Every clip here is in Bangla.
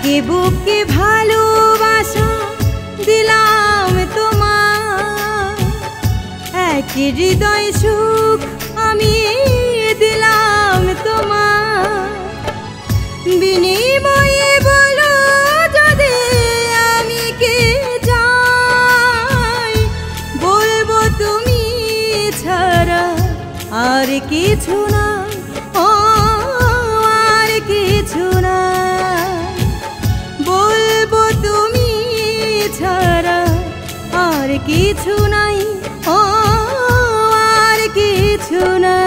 একে বুকে ভালোবাসা দিলাম তোমার, একে হৃদয় সুখ আমি দিলাম তোমার। বিনিময়ে বলো যদি আমি কে চাই, বলবো তুমি ছাড়া আর কিছু না, ও আর কিছু না। বলবো তুমি ছাড়া আর কিছু নাই, ও আর কিছু না।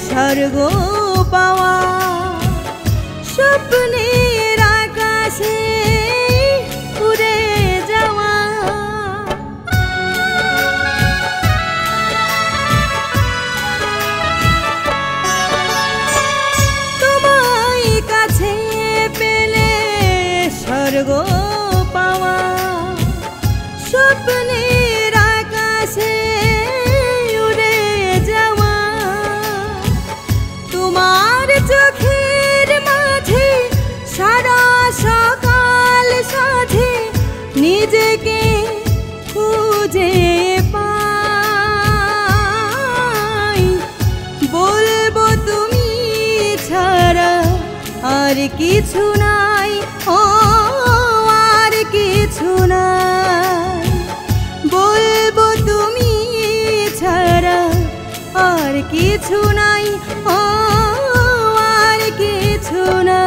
স্বর্গ পাওয়া স্বপ্নের আকাশে উড়ে যাওয়া, তোমায় কাছে পেলে স্বর্গ পাওয়া স্বপ্নের আকাশে উড়ে যাওয়া। তোমার চোখের মাঝে সারা সকাল সাথে নিজেকে খুঁজে পাই, বলবো তুমি ছাড়া আর কিছু নাই, ও আর কিছু নাই। বলবো তুমি ছাড়া আর কিছু নাই, ও আর কিছু না।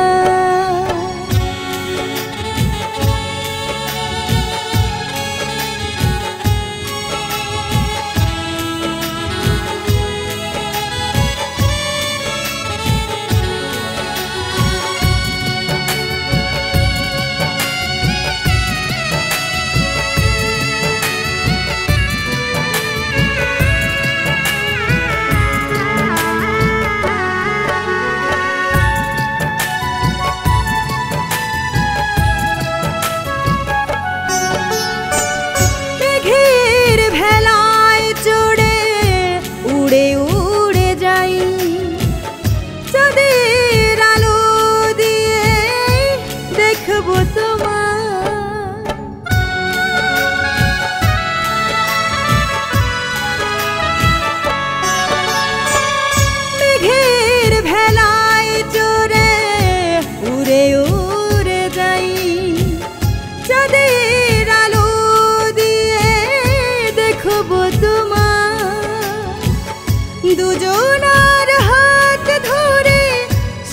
দুজনার হাত ধরে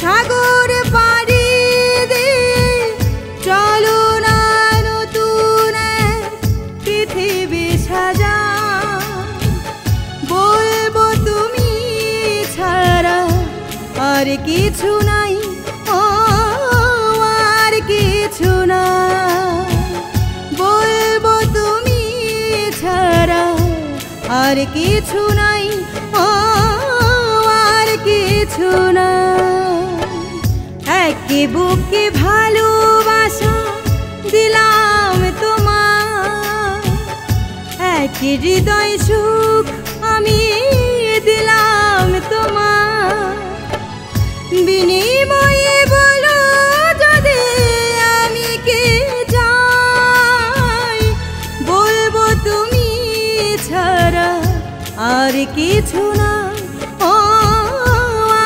সাগর পাড়ি দিয়ে চলো না নতুন পৃথিবী সাজা। বলবো তুমি ছাড়া আর কিছু নাই, ও আর কিছু না। বলবো তুমি ছাড়া আর কিছু নাই, ও আর কিছু না। একে বুকে ভালোবাসা দিলাম তোমার, একে হৃদয় সুখ আমি দিলাম তোমার। বিনিময়ে বলো যদি আমি কে চাই, বলবো তুমি ছাড়া আর কিছু না, ও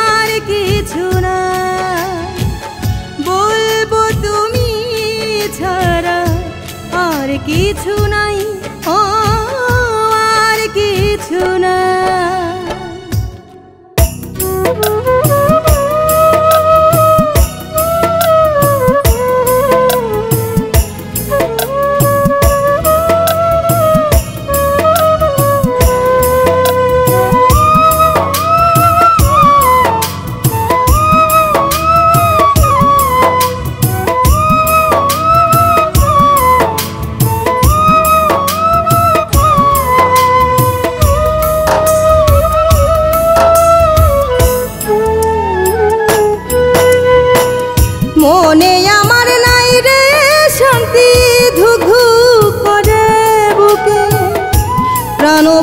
আর কিছু না। বলবো তুমি ছাড়া আর কিছু নাই, ও আর কিছু না।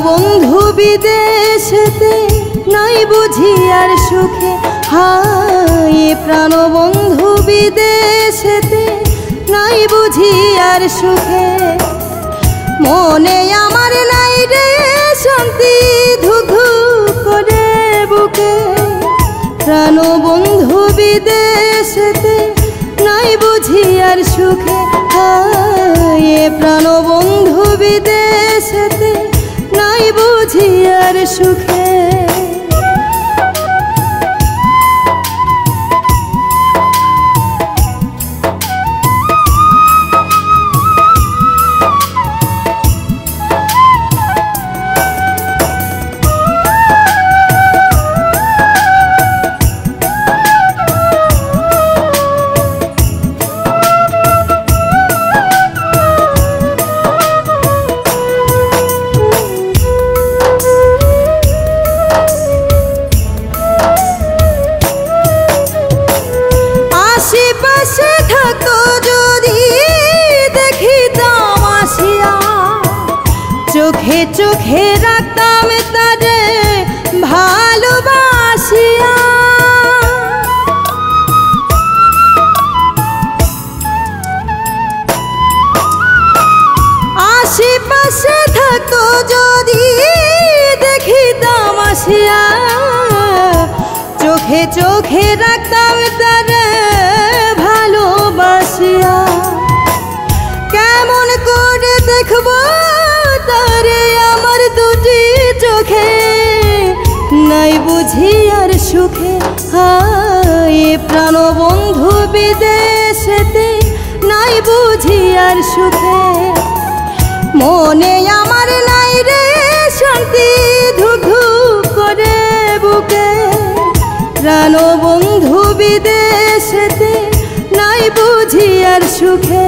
প্রাণবন্ধু বিদেশেতে নাই বুঝি আর সুখে, হায় প্রাণবন্ধু বিদেশেতে নাই বুঝি আর সুখে। মনে আমার নাই রে শান্তি, ধুক ধুক করে বুকে। প্রাণবন্ধু বিদেশেতে নাই বুঝি আর সুখে, হায় প্রাণবন্ধু বিদেশেতে নাই বুঝি আর সুখে। আশেপাশে থাকতো যদি দেখিতাম আসিয়া, চোখে চোখে রাখতাম তারে ভালোবাসিয়া। আশেপাশে থাকতো যদি দেখিতাম আসিয়া, চোখে চোখে রাখতাম তারে ভালোবাসিয়া। কেমন করে দেখবো তারে আমার দুটি চোখে, নাই বুঝি আর সুখে, হায় প্রাণবন্ধু বিদেশেতে নাই বুঝি আর সুখে। মনে আমার নাই রে শান্তি, ধুক ধুক করে বুকে। প্রাণবন্ধু বিদেশেতে নাই বুঝি আর সুখে।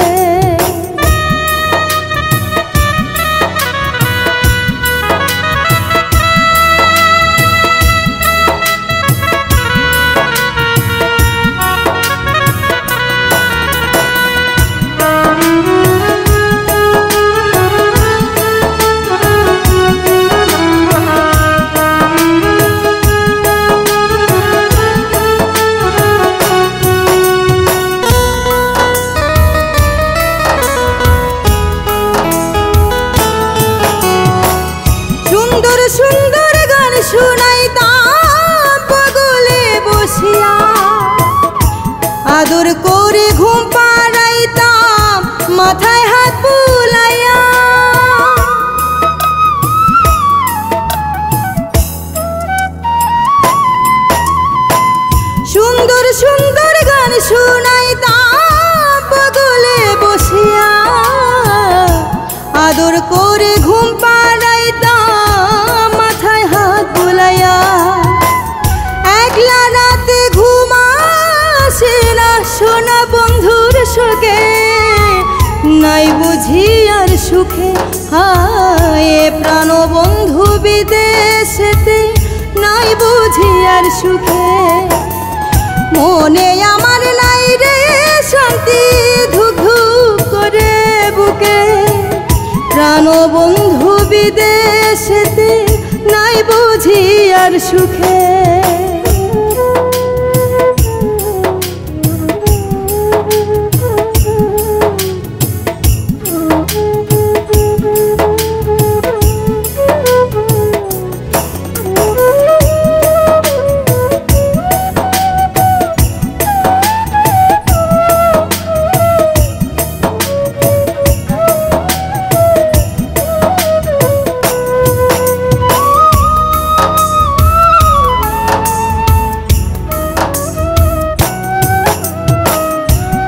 সুন্দর সুন্দর গান শুনাইতাম পাগলে বসিয়া, আদর করে ঘুম পাড়াইতাম মাথায় হাত বুলাইয়া। সুন্দর সুন্দর গান শুনাইতাম পাগলে বসিয়া, আদর করে ঘুম পাড়াইতাম মাথায় হাত বুলাইয়া। একলা রাতে ঘুম আসে না সোনা বন্ধুর শোকে, নাই বুঝি আর সুখে, হায় প্রাণবন্ধু বিদেশেতে নাই বুঝি আর সুখে। মনে আমার নাই রে শান্তি, ধুক ধুক করে বুকে। প্রাণবন্ধু বিদেশেতে নাই বুঝি আর সুখে।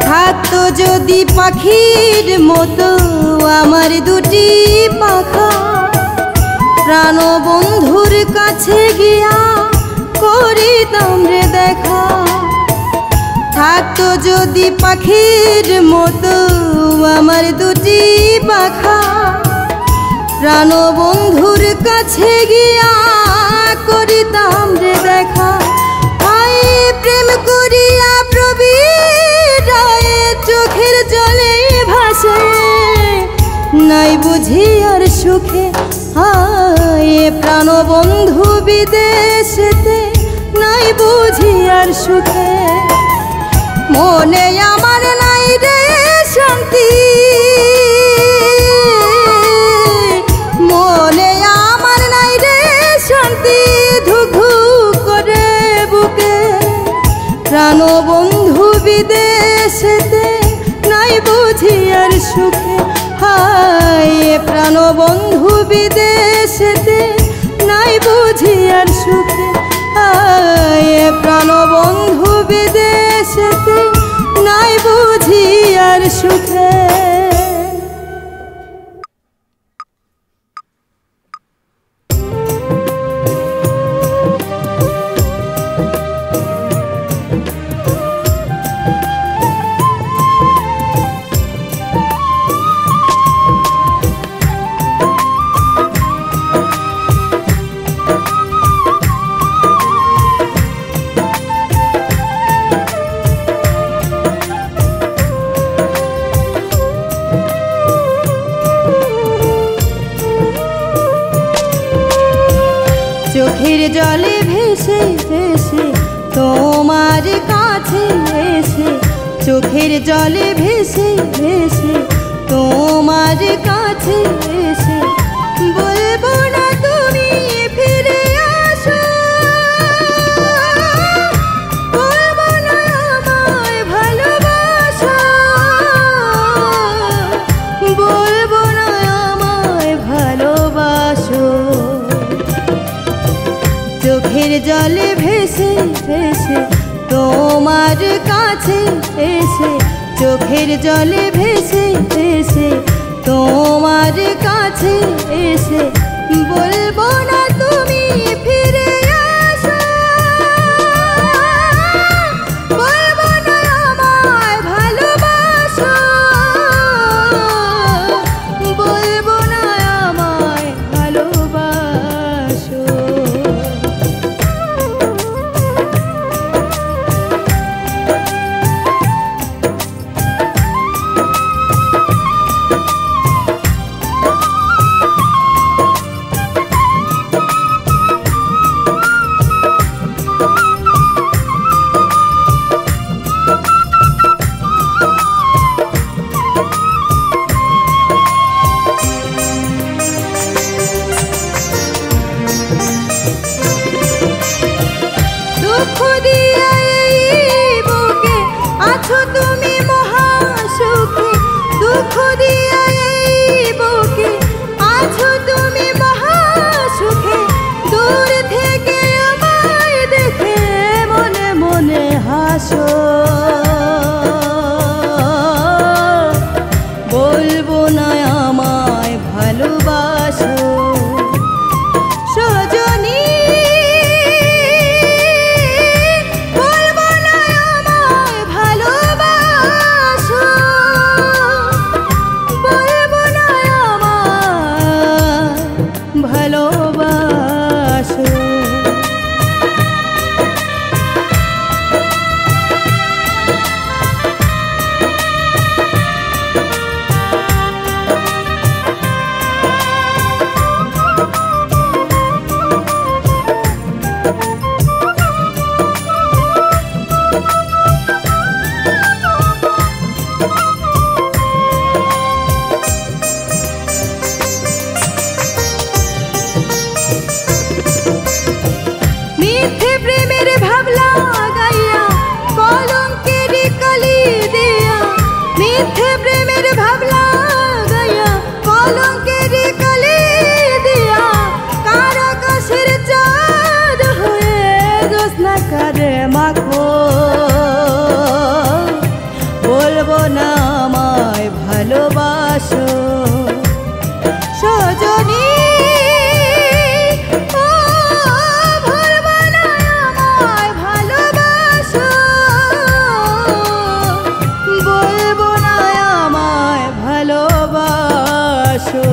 থাকতো যদি পাখির মতো আমার দুটি পাখা, প্রাণবন্ধুর কাছে গিয়া করিতাম রে দেখা। থাকতো যদি পাখির মতো আমার দুটি পাখা, প্রাণবন্ধুর কাছে গিয়া করিতাম রে দেখা। হায় প্রেম করিয়া প্রবীর চোখের জলে ভাসে, নাই বুঝি আর সুখে, হায় প্রাণ বন্ধু বিদেশেতে নাই বুঝি আর সুখে মনে আমার নাই রে শান্তি মনে আমার নাই রে শান্তি ধুঘু করে বুকে প্রাণ বন্ধু বিদেশেতে নাই বুঝি আর সুখে হায় প্রাণ বন্ধু বিদেশেতে নাই বুঝি আর সুখে হায় প্রাণ বন্ধু বিদেশেতে নাই বুঝি আর সুখে চোখের জলে ভেসে ভেসে তোমার কাছে এসে চোখের জলে ভেসে ভেসে তোমার কাছে এসে বলবো না তুমি ফিরে আসো বলবো না আমায় ভালোবাসো বলবো না আমায় ভালোবাসো চোখের জলে ভেসে ভেসে তোমার কাছে এসে চোখের জলে ভেসে ভেসে তোমার কাছে এসে বলবো না তুমি ফিরে আসো বলবো না আমায় ভালোবাসো বলবো না আমায় ভালোবাসো দুঃখ দিয়া এই বুকে আছো তুমি মহাসুখে দুঃখ দিয়া এই বুকে আছো তুমি মহাসুখে দূর থেকে আমায় দেখে মনে মনে হাসো বলবো না আমায় ভালোবাসো সজনী বলবো না আমায় ভালোবাসো বলবো না আমায় ভালোবাসো মিথ্যে প্রেমের ভাবলা গাইয়া কলঙ্কের কলি দিয়া মিথ্যে প্রেমের ভাবলা গাইয়া কলঙ্কের কলি দিয়া কার আকাশের চাঁদ হয়ে জ্যোৎস্না কারে মাখো বলবো না আমায় ভালোবাসো সজনী বলবো না আমায় ভালোবাসো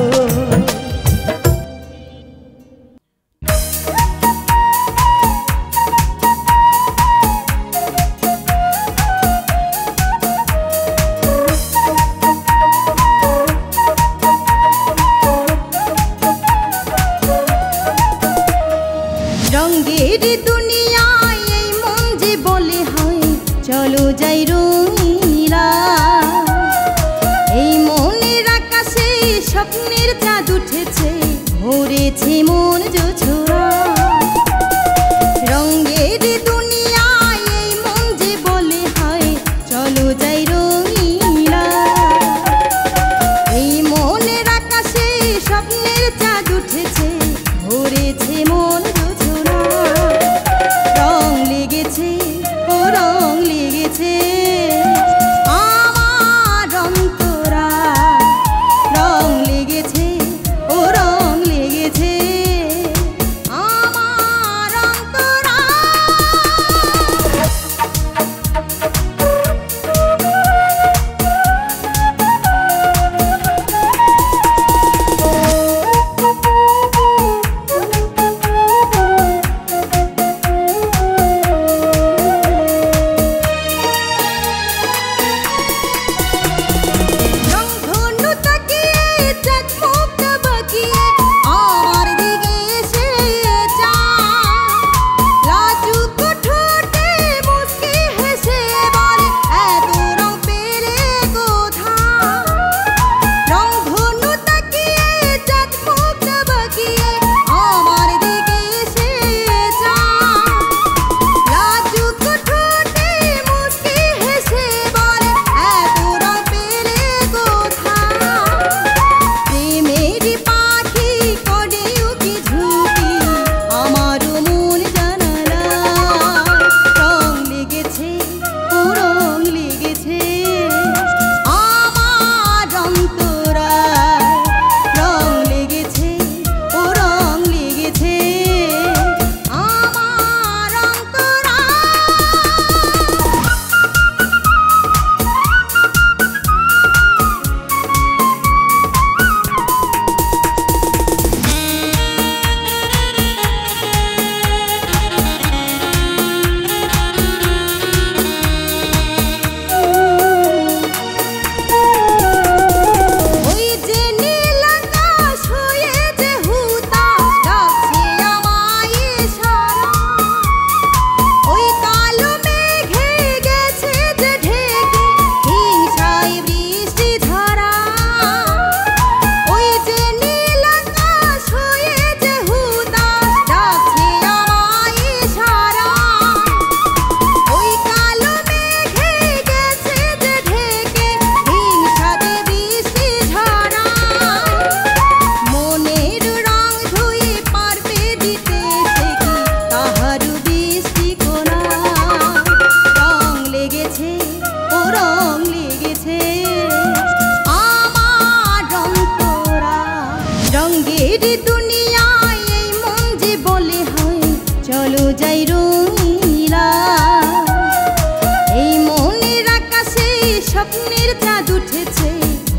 উঠেছে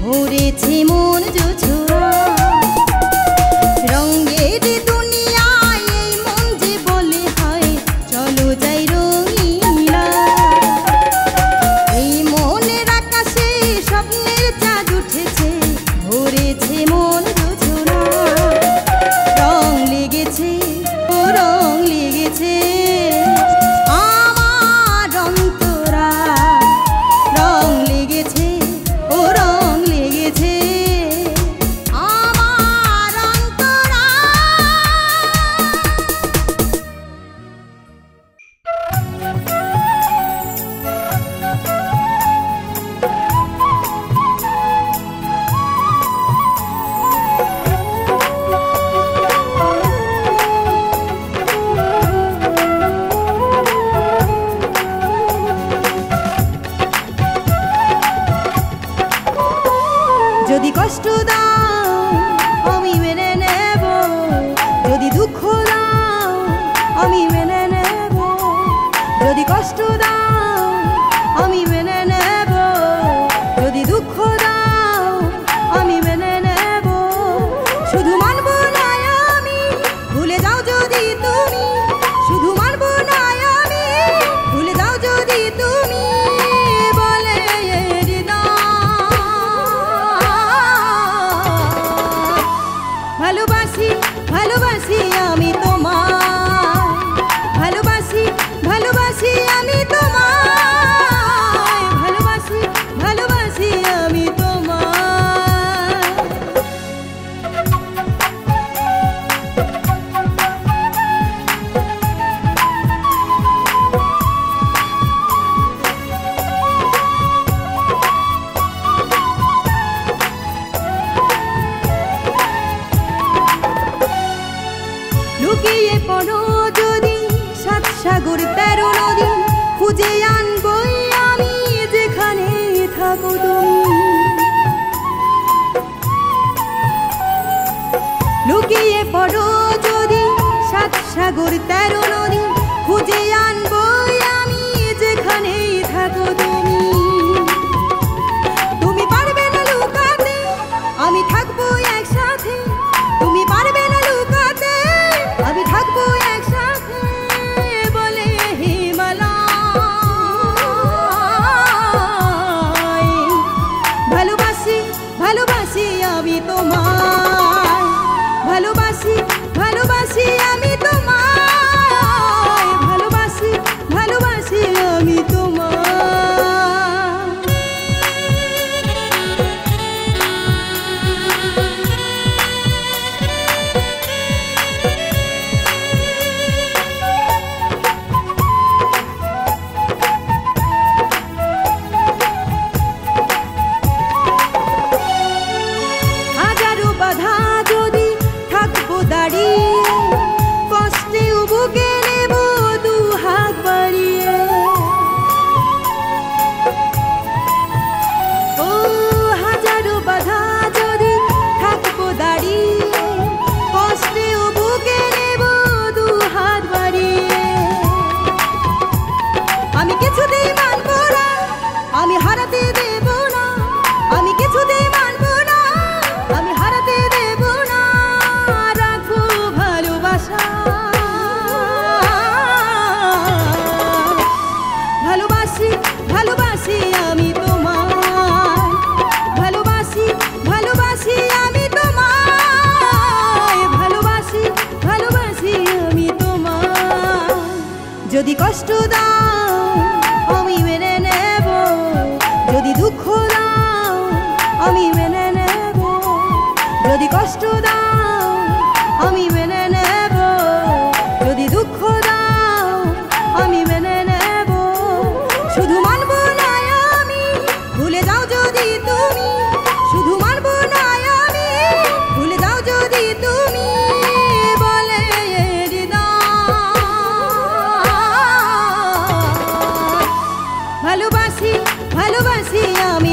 ভরেছে মন জোছরা রঙের দুনিয়ায় এই মন যে বলে হয় চলো যাই রঙিলা এই মনের আকাশে স্বপ্নের চাঁদ উঠেছে ভরেছে মন জোছরা রং লেগেছে ও রং লেগেছে আমার অন্তরা রং লেগেছে ও রং লেগেছে আমার অন্তরা যদি কষ্ট দাও আমি মেনে নেব যদি দুঃখ দাও আমি মেনে নেব যদি কষ্ট দাও আমি মেনে নেব যদি দুঃখ দাও আমি মেনে নেব শুধু মানব না আমি ভুলে যাও যদি তুমি শুধু মানব না আমি ভুলে যাও যদি তুমি বলে ভালোবাসি ভালোবাসি আমি তোমায় ভালোবাসি ভালোবাসি আমি তোমায় ভালোবাসি ভালোবাসি আমি তোমায় লুকিয়ে পড়ো যদি সাত সাগর 13 নদী খুঁজে আনবই আমি যেখানে থাকো তুমি লুকিয়ে পড়ো যদি সাত সাগর 13 নদী খুঁজে আনবই আমি যেখানে থাকো তুমি তুমি পারবে না লুকাতে আমি থাকবো একসাথে তুমি পারবে না লুকাতে আমি থাকবো একসাথে বলে হিমালয় ভালোবাসি ভালোবাসি আমি তোমায় ভালোবাসি ভালোবাসি আমি তোমায় ভালোবাসি ভালোবাসি আমি তোমায় হাজারো বাধা যদি থাকবো দাঁড়িয়ে কষ্টেও বুকে নেব দু হাত বাড়িয়ে ও হাজারো বাধা যদি থাকবো দাঁড়িয়ে কষ্টেও বুকে নেব দু হাত বাড়িয়ে আমি কিছুতেই মানবো না আমি হারাতে দেব না আমি কিছুতেই মানবো না আমি হারাতে দেব না রাখবো ভালোবাসা ভালোবাসি ভালোবাসি আমি তোমায় ভালোবাসি ভালোবাসি আমি তোমায় ভালোবাসি ভালোবাসি আমি তোমায় যদি কষ্ট দাও আমি মেনে নেব যদি দুঃখ দাও আমি মেনে নেব যদি কষ্ট দাও আমি মেনে নেব যদি দুঃখ দাও আমি মেনে নেব শুধু মানব না আমি ভুলে যাও যদি তুমি শুধু মানব না আমি ভুলে যাও যদি তুমি বলে ভালোবাসি ভালোবাসি আমি